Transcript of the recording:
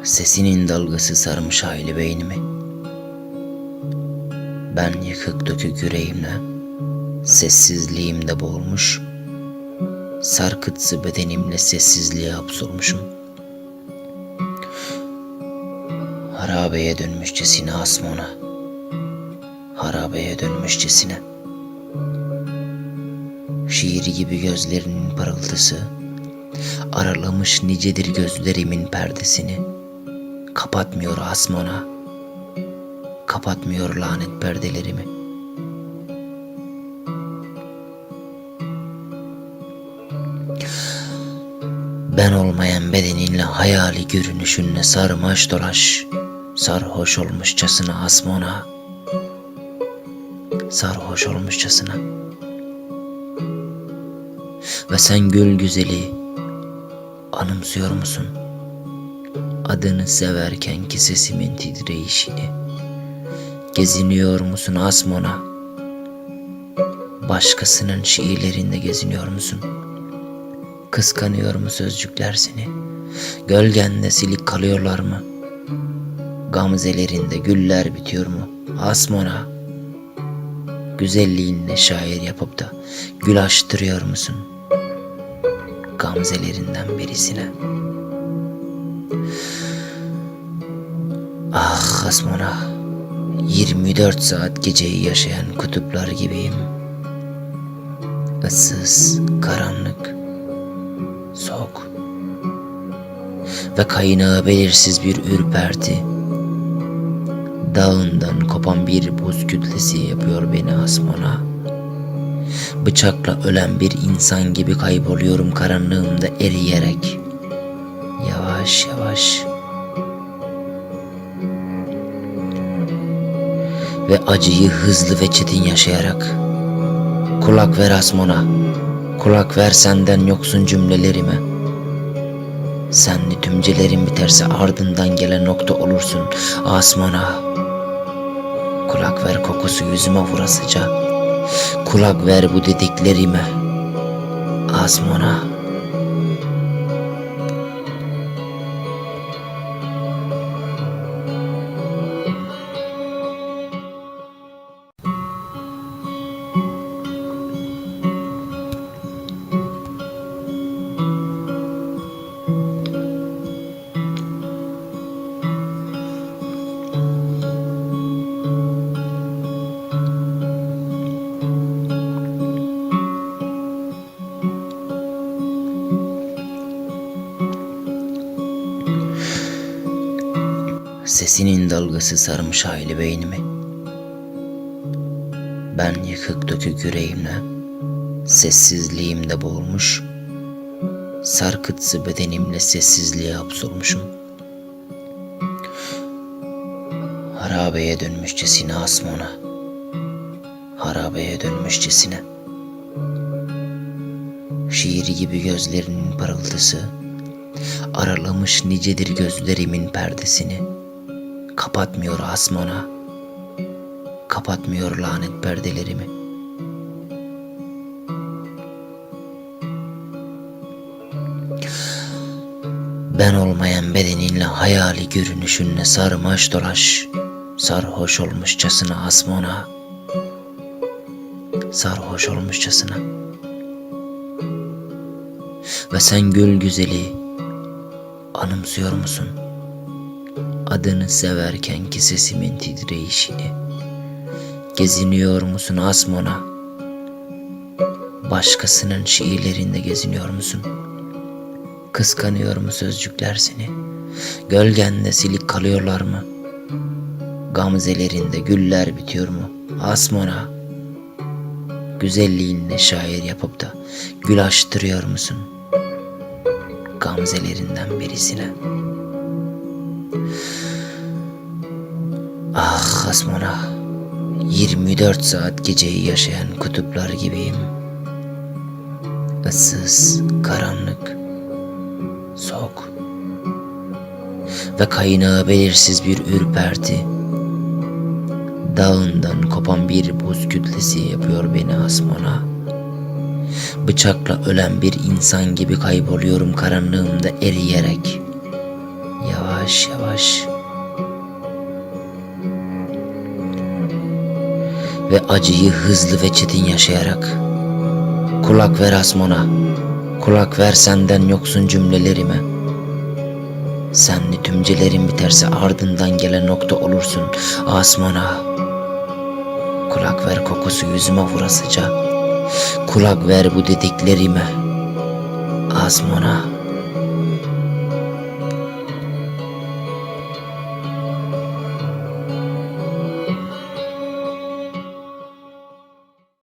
Sesinin dalgası sarmış hayli beynimi. Ben yıkık dökük yüreğimle sessizliğimde boğulmuş, sarkıtsı bedenimle sessizliğe hapsolmuşum. Harabeye dönmüşçesine asmona, harabeye dönmüşçesine. Şiir gibi gözlerinin parıltısı aralamış nicedir gözlerimin perdesini. Kapatmıyor asmona, kapatmıyor lanet perdelerimi. Ben olmayan bedeninle hayali görünüşünle sarmaş dolaş, sarhoş olmuşçasına asmona, sarhoş olmuşçasına. Ve sen gül güzeli anımsıyor musun? Adını severken ki sesimin titreyişini. Geziniyor musun asmona? Başkasının şiirlerinde geziniyor musun? Kıskanıyor mu sözcükler seni? Gölgende silik kalıyorlar mı? Gamzelerinde güller bitiyor mu? Asmona, güzelliğinle şair yapıp da gül açtırıyor musun? Gamzelerinden birisine. Ah asmona, 24 saat geceyi yaşayan kutuplar gibiyim. Issız, karanlık, soğuk ve kaynağı belirsiz bir ürperti. Dağından kopan bir buz kütlesi yapıyor beni asmona. Bıçakla ölen bir insan gibi kayboluyorum karanlığımda eriyerek. Yavaş yavaş. Ve acıyı hızlı ve çetin yaşayarak. Kulak ver asmona, kulak ver senden yoksun cümlelerime. Senli tümcelerin biterse ardından gelen nokta olursun asmona. Kulak ver kokusu yüzüme vurasıca. Kulak ver bu dediklerime asmona. Sesinin dalgası sarmış hayli beynimi. Ben yıkık dökük yüreğimle sessizliğimde boğulmuş, sarkıtsı bedenimle sessizliğe hapsolmuşum. Harabeye dönmüşçesine asmona, harabeye dönmüşçesine. Şiir gibi gözlerinin parıltısı aralamış nicedir gözlerimin perdesini. Kapatmıyor asmona, kapatmıyor lanet perdelerimi. Ben olmayan bedeninle hayali görünüşünle sarmaş dolaş, sarhoş olmuşçasına asmona, sarhoş olmuşçasına. Ve sen gül güzeli anımsıyor musun? Adını severken ki sesimin titreyişini. Geziniyor musun asmona? Başkasının şiirlerinde geziniyor musun? Kıskanıyor mu sözcükler seni? Gölgende silik kalıyorlar mı? Gamzelerinde güller bitiyor mu? Asmona, güzelliğinle şair yapıp da gül açtırıyor musun? Gamzelerinden birisine. Ah asmona, 24 saat geceyi yaşayan kutuplar gibiyim. Issız, karanlık, soğuk ve kaynağı belirsiz bir ürperti. Dağından kopan bir buz kütlesi yapıyor beni asmona. Bıçakla ölen bir insan gibi kayboluyorum karanlığımda eriyerek. Yavaş yavaş yavaş. Ve acıyı hızlı ve çetin yaşayarak. Kulak ver Asmon'a, kulak ver senden yoksun cümlelerime. Senli tümcelerin biterse ardından gelen nokta olursun Asmon'a. Kulak ver kokusu yüzüme vurasıca. Kulak ver bu dediklerime Asmon'a.